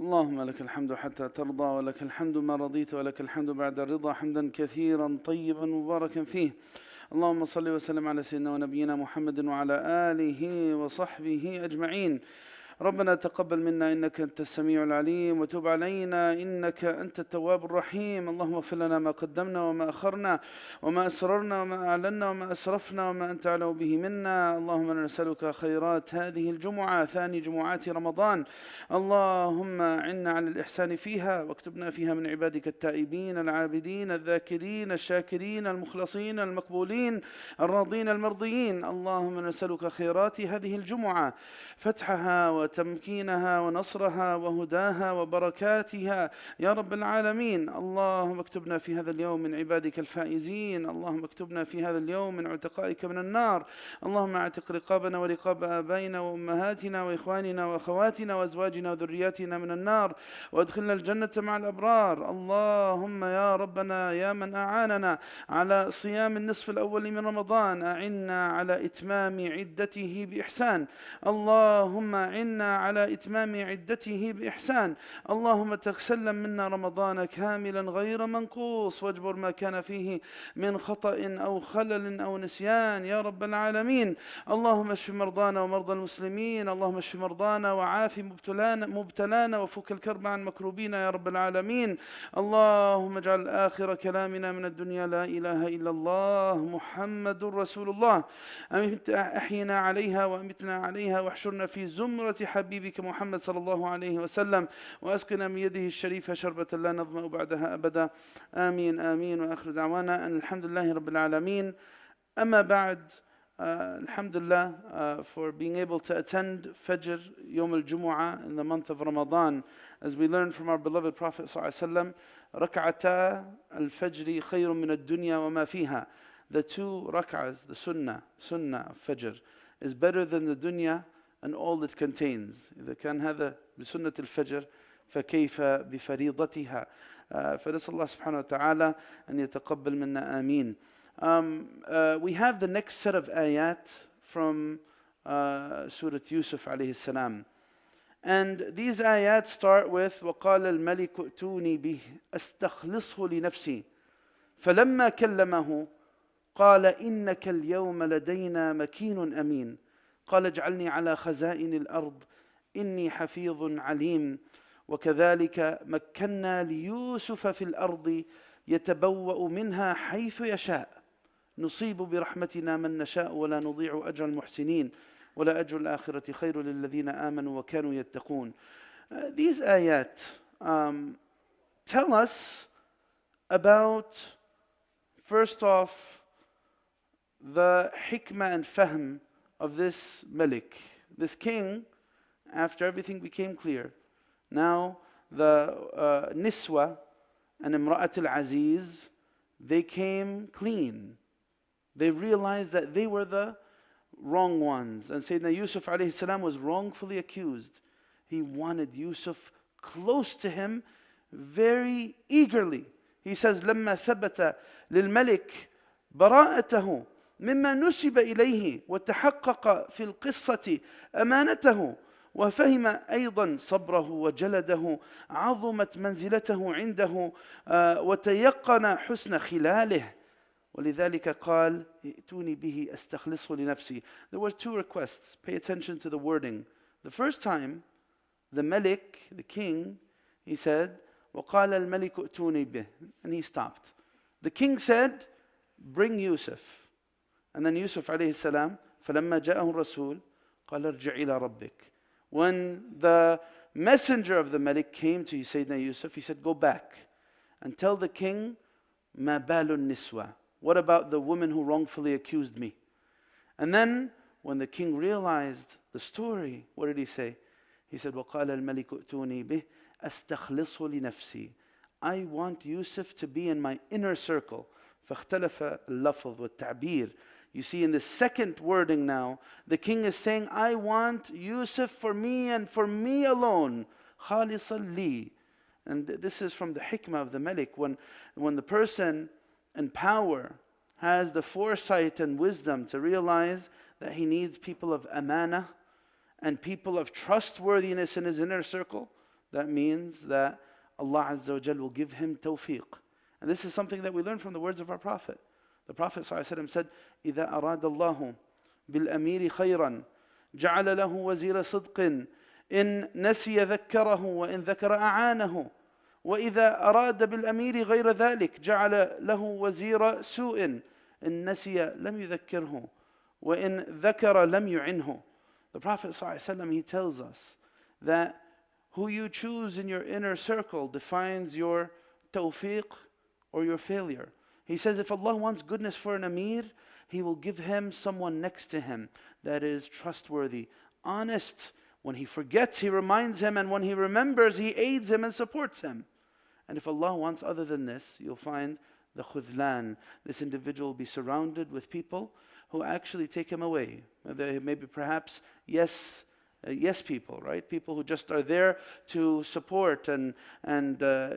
اللهم لك الحمد حتى ترضى، ولك الحمد ما رضيت، ولك الحمد بعد الرضا، حمدا كثيرا طيبا مباركا فيه. اللهم صل وسلم على سيدنا ونبينا محمد وعلى آله وصحبه أجمعين. ربنا تقبل منا إنك أنت السميع العليم، وتب علينا إنك أنت التواب الرحيم. اللهم اغفر لنا ما قدمنا وما أخرنا وما أسررنا وما أعلنا وما أسرفنا وما أنت أعلم به منا. اللهم إنا نسألك خيرات هذه الجمعة، ثاني جمعات رمضان. اللهم عنا على الإحسان فيها، واكتبنا فيها من عبادك التائبين العابدين الذاكرين الشاكرين المخلصين المقبولين الراضين المرضيين. اللهم نسألك خيرات هذه الجمعة، فتحها وتمكينها ونصرها وهداها وبركاتها يا رب العالمين. اللهم اكتبنا في هذا اليوم من عبادك الفائزين. اللهم اكتبنا في هذا اليوم من عتقائك من النار. اللهم اعتق رقابنا ورقاب آبائنا وأمهاتنا وإخواننا وأخواتنا وأزواجنا وذرياتنا من النار، وادخلنا الجنة مع الأبرار. اللهم يا ربنا يا من أعاننا على صيام النصف الأول من رمضان، أعنا على إتمام عدته بإحسان. اللهم أعنا على إتمام عدته بإحسان. اللهم تسلم منا رمضان كاملا غير منقوص، واجبر ما كان فيه من خطأ أو خلل أو نسيان يا رب العالمين. اللهم اشف مرضانا ومرضى المسلمين. اللهم اشف مرضانا وعاف مبتلانا وفك الكرب عن مكروبين يا رب العالمين. اللهم اجعل آخر كلامنا من الدنيا لا إله إلا الله محمد رسول الله. أحينا عليها وأمتنا عليها، واحشرنا في زمرة حبيبك محمد صلى الله عليه وسلم، وأسقنا من يده الشريفة شربة لا نظمأ بعدها أبدا. آمين آمين. وآخر دعوانا أن الحمد لله رب العالمين. أما بعد, Alhamdulillah for being able to attend Fajr Yom al-Jumu'ah in the month of Ramadan. As we learned from our beloved Prophet ﷺ, ركعتا الفجر خير من الدنيا وما فيها. The two rak'ahs, the sunnah of Fajr, is better than the dunya and all it contains. إذا كان هذا بسنة الفجر فكيف بفريضتها. فنسأل الله سبحانه وتعالى أن يتقبل منا آمين. We have the next set of ayat from Surat Yusuf alayhi salam. And these ayat start with وَقَالَ الْمَلِكُ ائْتُونِي بِهِ أَسْتَخْلِصْهُ لِنَفْسِي فَلَمَّا كَلَّمَهُ قال إنك اليوم لدينا مكين أمين قال اجعلني على خزائن الأرض إني حفيظ عليم وكذلك مكنا ليوسف في الأرض يتبوأ منها حيث يشاء نصيب برحمتنا من نشاء ولا نضيع أجر المحسنين ولا أجر الآخرة خير للذين آمنوا وكانوا يتقون. These ayat tell us about, first off, the hikmah and fahm of this malik, this king. After everything became clear, now the niswa and imra'at al-aziz, they came clean. They realized that they were the wrong ones, and Sayyidina Yusuf alayhi salam was wrongfully accused. He wanted Yusuf close to him very eagerly. He says لما ثبت للملك براءته مما نسب إليه وتحقق في القصة أمانته وفهم أيضا صبره وجلده عظمت منزلته عنده وتيقن حسن خلاله ولذلك قال ائتوني به أستخلصه لنفسي. There were two requests. Pay attention to the wording. The first time, the Malik, the king, he said وقال الملك ائتوني به, and he stopped. The king said, bring Yusuf. And then Yusuf alayhi salam, فلما جاءه الرسول قال ارجع إلى ربك. When the messenger of the Malik came to Sayyidina Yusuf, he said, go back and tell the king, ما بال النسوة. What about the woman who wrongfully accused me? And then when the king realized the story, what did he say? He said, وقال الملك ائتوني به أستخلصه لنفسي. I want Yusuf to be in my inner circle. فاختلف اللفظ والتعبير. You see, in the second wording now, the king is saying, I want Yusuf for me and for me alone. خالصا لي. And this is from the hikmah of the Malik. When the person in power has the foresight and wisdom to realize that he needs people of amana and people of trustworthiness in his inner circle, that means that Allah Azza wa Jal will give him tawfiq. And this is something that we learn from the words of our Prophet. The Prophet ﷺ said, إِذَا أَرَادَ اللَّهُ بِالْأَمِيرِ خَيْرًا جَعَلَ لَهُ وَزِيرَ صِدْقٍ إِن نَسِيَ ذَكَّرَهُ وَإِن ذَكَرَ أَعَانَهُ وإذا أراد بالأمير غير ذلك جعل له وزير سوء إن نسي لم يذكره وإن ذكر لم يعنه. The Prophet ﷺ, he tells us that who you choose in your inner circle defines your tawfiq or your failure. He says if Allah wants goodness for an amir, He will give him someone next to him that is trustworthy, honest. When he forgets, He reminds him, and when he remembers, He aids him and supports him. And if Allah wants other than this, you'll find the khudlan. This individual will be surrounded with people who actually take him away. Maybe perhaps yes people, right? People who just are there to support and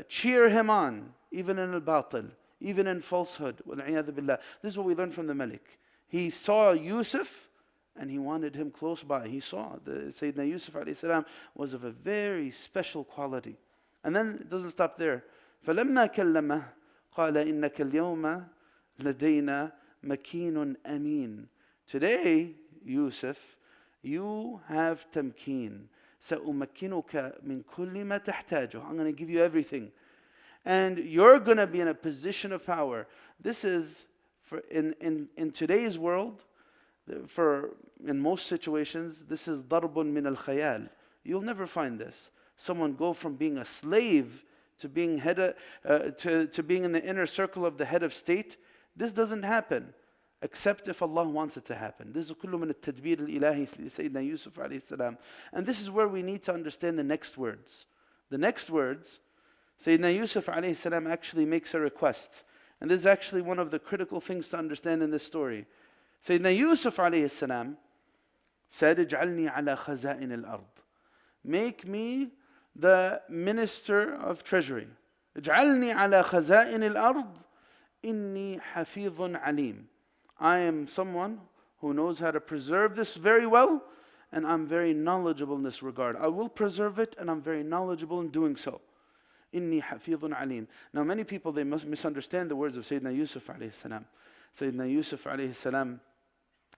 cheer him on, even in al-batil, even in falsehood. This is what we learn from the Malik. He saw Yusuf and he wanted him close by. He saw that Sayyidina Yusuf alayhi salam was of a very special quality. And then it doesn't stop there. فَلَمَّا كَلَّمَهُ قَالَ إِنَّكَ الْيَوْمَ لَدَيْنَا مَكِينٌ أَمِينٌ. Today, Yusuf, you have tamkeen. سَأُمَكِّنُكَ مِنْ كُلِّ مَا تَحْتَاجُ. I'm going to give you everything. And you're going to be in a position of power. This is, in today's world, in most situations, this is ضَرْبٌ مِنَ الْخَيَالِ. You'll never find this. Someone go from being a slave to being to being in the inner circle of the head of state. This doesn't happen, except if Allah wants it to happen. This is كله من التدبير الإلهي لسيدنا يوسف عليه السلام. And this is where we need to understand the next words. The next words, Sayyidina Yusuf عليه السلام actually makes a request. And this is actually one of the critical things to understand in this story. Sayyidina Yusuf عليه السلام said, اجعلني على خزائن الأرض. Make me the minister of treasury. اجعلني على خزائن الأرض إني حفيظ عليم. I am someone who knows how to preserve this very well, and I'm very knowledgeable in this regard. I will preserve it, and I'm very knowledgeable in doing so. إني حفيظ عليم. Now many people, they must misunderstand the words of Sayyidina Yusuf عليه السلام. Sayyidina Yusuf عليه السلام,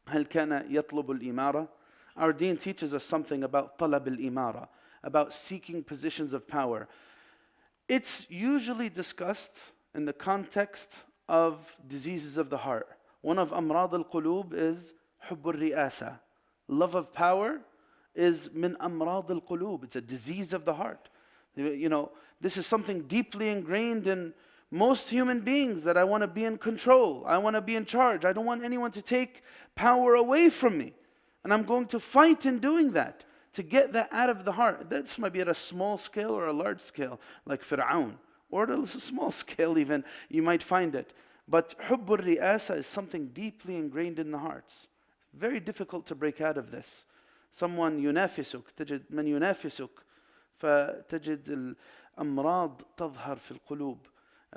هل كان يطلب الإمارة? Our deen teaches us something about طلب الإمارة, about seeking positions of power. It's usually discussed in the context of diseases of the heart. One of أمراض القلوب is حب الرئاسة. Love of power is من أمراض القلوب. It's a disease of the heart. You know, this is something deeply ingrained in most human beings, that I want to be in control. I want to be in charge. I don't want anyone to take power away from me. And I'm going to fight in doing that, to get that out of the heart. This might be at a small scale or a large scale, like Fir'aun. Or at a small scale even, you might find it. But حب الرئاسة is something deeply ingrained in the hearts. Very difficult to break out of this. Someone ينافسك, تجد من ينافسك, فتجد الأمراض تظهر في القلوب.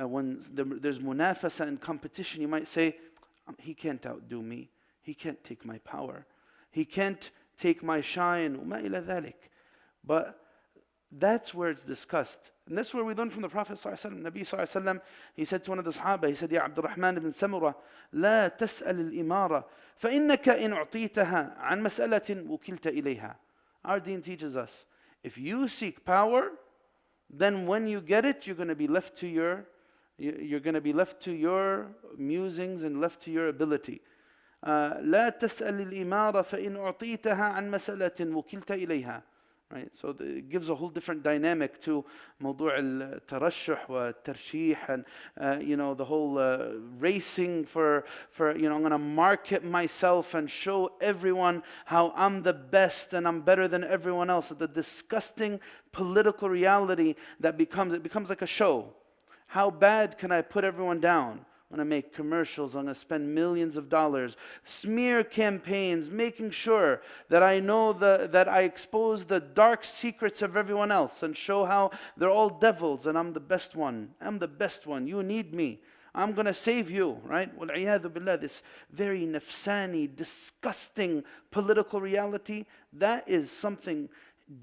When there's munafasa and competition, you might say, he can't outdo me. He can't take my power. He can't take my shine. وما إلى ذلك. But that's where it's discussed. And that's where we learn from the Prophet ﷺ. Nabi ﷺ, he said to one of the Sahaba, he said, يا عبد الرحمن بن سمرة لا تسأل الإمارة فإنك إن أعطيتها عن مسألة وكلت إليها. Our deen teaches us, if you seek power, then when you get it, you're going to be left to your musings and left to your ability. لا تسأل الإمارة فإن أعطيتها عن مسألة وكلت إليها. Right? So it gives a whole different dynamic to موضوع الترشح والترشيح, and the whole racing for I'm going to market myself and show everyone how I'm the best and I'm better than everyone else. The disgusting political reality that becomes like a show. How bad can I put everyone down? I'm going to make commercials, I'm going to spend millions of dollars, smear campaigns, making sure that I know that I expose the dark secrets of everyone else and show how they're all devils and I'm the best one. I'm the best one. You need me. I'm going to save you, right? Wal-'iyadhu billah, this very nafsani, disgusting political reality, that is something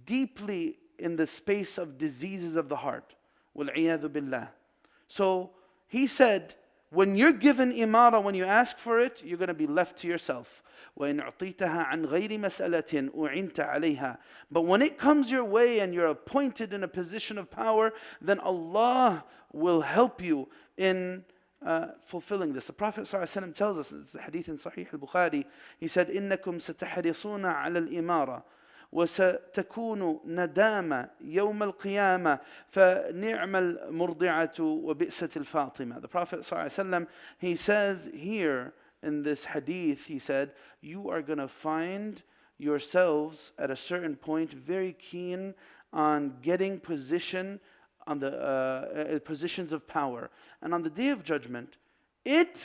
deeply in the space of diseases of the heart. Wal-'iyadhu billah. So he said, when you're given imara, when you ask for it, you're going to be left to yourself. وَإِنْ أُعْطِيتَهَا عَنْ غَيْرِ مَسْأَلَةٍ أُعِنْتَ عَلَيْهَا. But when it comes your way and you're appointed in a position of power, then Allah will help you in fulfilling this. The Prophet ﷺ tells us, it's a hadith in Sahih al-Bukhari, he said, إِنَّكُمْ سَتَحْرِصُونَ عَلَى الْإِمَارَةِ وستكون ندامة يوم القيامة فنعم المرضعة وبئست الفاطمة. The Prophet ﷺ, he says here in this hadith, he said, you are going to find yourselves at a certain point very keen on getting position on the positions of power. And on the Day of Judgment, it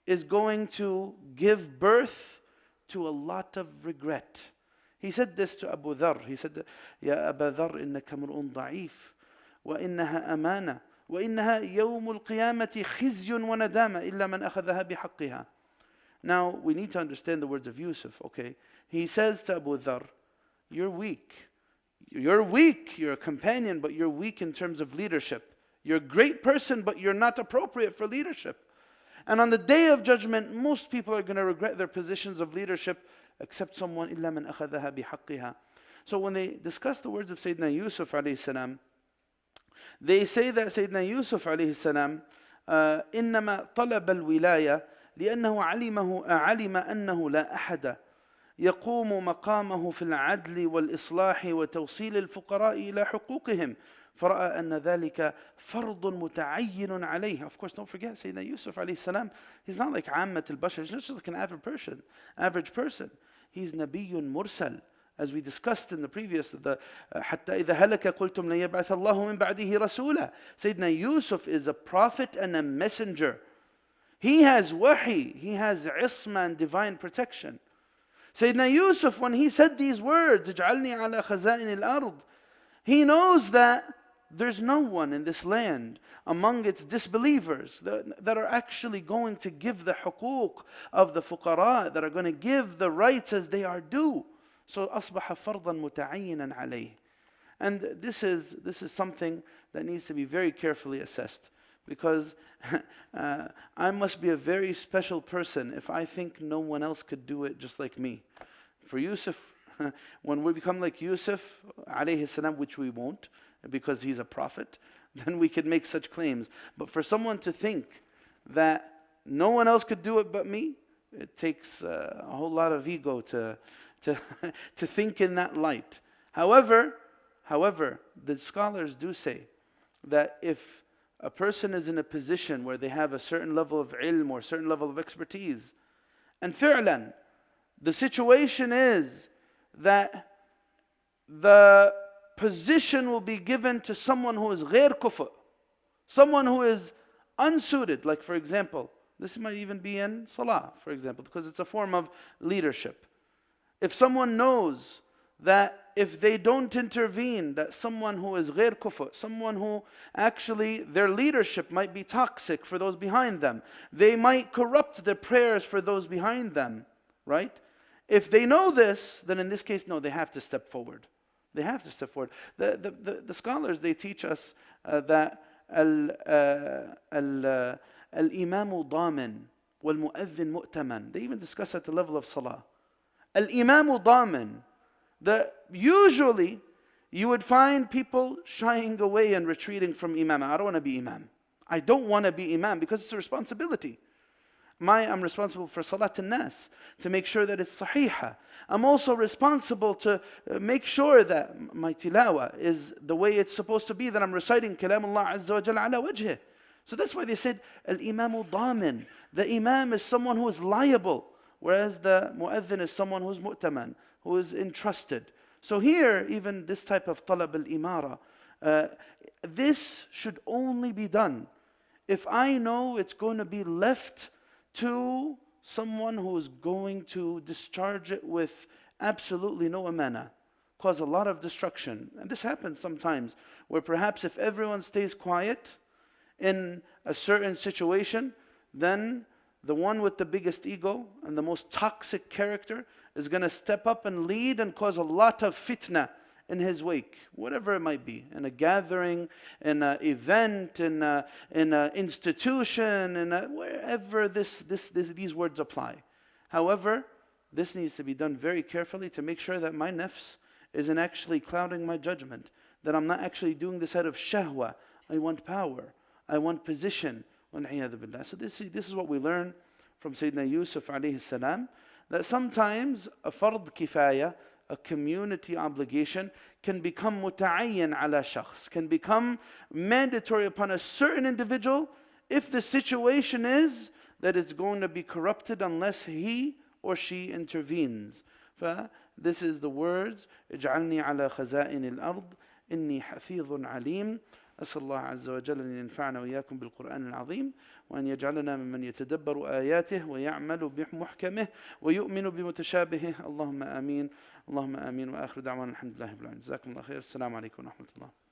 is going to give birth to a lot of regret. He said this to Abu Dharr. He said, يا أبا ذر إنك امرؤ ضعيف وإنها أمانة وإنها يوم القيامة خزي وندامة إلا من أخذها بحقها. Now, we need to understand the words of Yusuf, okay? He says to Abu Dharr, you're weak. You're weak. You're a companion, but you're weak in terms of leadership. You're a great person, but you're not appropriate for leadership. And on the Day of Judgment, most people are going to regret their positions of leadership except someone إِلَّا مَنْ أَخَذَهَا بِحَقِّهَا. So when they discuss the words of Sayyidina Yusuf alayhi salam, they say that Sayyidina Yusuf alayhi salam إِنَّمَا طَلَبَ الْوِلَايَةِ لأنه علم أنه لا أحد يقوم مقامه في العدل والإصلاح وتوصيل الفقراء إلى حقوقهم فرأى أن ذلك فرض متعين عليه. Of course, don't forget, Sayyidina Yusuf alayhi salam, he's not like عامة البشر, he's not just like an average person. He's نبي مرسل. As we discussed in the previous, حتى إذا هلك قلتم لن يبعث الله من بعده رسولا. Sayyidina Yusuf is a prophet and a messenger. He has wahi, he has isma and divine protection. Sayyidina Yusuf, when he said these words, اجعلني على خزائن الأرض, he knows that there's no one in this land among its disbelievers that are actually going to give the huquq of the fuqara, that are going to give the rights as they are due. So أصبح فرضا متعينا عليه. And this is something that needs to be very carefully assessed. Because I must be a very special person if I think no one else could do it just like me. For Yusuf, when we become like Yusuf, alayhi salam, which we won't, because he's a prophet, then we could make such claims. But for someone to think that no one else could do it but me, it takes a whole lot of ego to think in that light. However, the scholars do say that if a person is in a position where they have a certain level of ilm or a certain level of expertise, and fi'lan, the situation is that the position will be given to someone who is ghair kufu, someone who is unsuited. Like for example, this might even be in salah, for example, because it's a form of leadership. If someone knows that if they don't intervene, that someone who is ghair kufu, someone who actually their leadership might be toxic for those behind them, they might corrupt the prayers for those behind them, right? If they know this, then in this case, no, they have to step forward. They have to step forward. The scholars, they teach us that al-imamu damin wal-mu'adhin mu'taman. They even discuss at the level of salah. Al-imamu damin. That usually you would find people shying away and retreating from imam. I don't want to be imam. I don't want to be imam because it's a responsibility. I'm responsible for salat al-nas, to make sure that it's sahiha. I'm also responsible to make sure that my tilawa is the way it's supposed to be, that I'm reciting kalam Allah Azza wa Jalla ala wajhih. So that's why they said, al-imamu damin. The imam is someone who is liable, whereas the mu'adhin is someone who's mu'taman, who is entrusted. So here, even this type of talab al-imara, this should only be done if I know it's going to be left to someone who is going to discharge it with absolutely no amana, cause a lot of destruction. And this happens sometimes, where perhaps if everyone stays quiet, in a certain situation, then the one with the biggest ego and the most toxic character is going to step up and lead and cause a lot of fitna in his wake, whatever it might be, in a gathering, in an event, in an institution, wherever these words apply. However, this needs to be done very carefully to make sure that my nafs isn't actually clouding my judgment, that I'm not actually doing this out of shahwa. I want power, I want position. So this is what we learn from Sayyidina Yusuf alayhi salam, that sometimes a fard kifaya, a community obligation, can become muta'ayyan ala shakhs, can become mandatory upon a certain individual if the situation is that it's going to be corrupted unless he or she intervenes. This is the words, اجعلني على خزائن الأرض إني حفيظ عليم. أسأل الله عز وجل أن ينفعنا وإياكم بالقرآن العظيم وأن يجعلنا ممن يتدبر آياته ويعمل بمحكمه ويؤمن بمتشابهه. اللهم آمين. اللهم آمين. وآخر دعوانا الحمد لله رب العالمين. جزاكم الله خير. السلام عليكم ورحمة الله.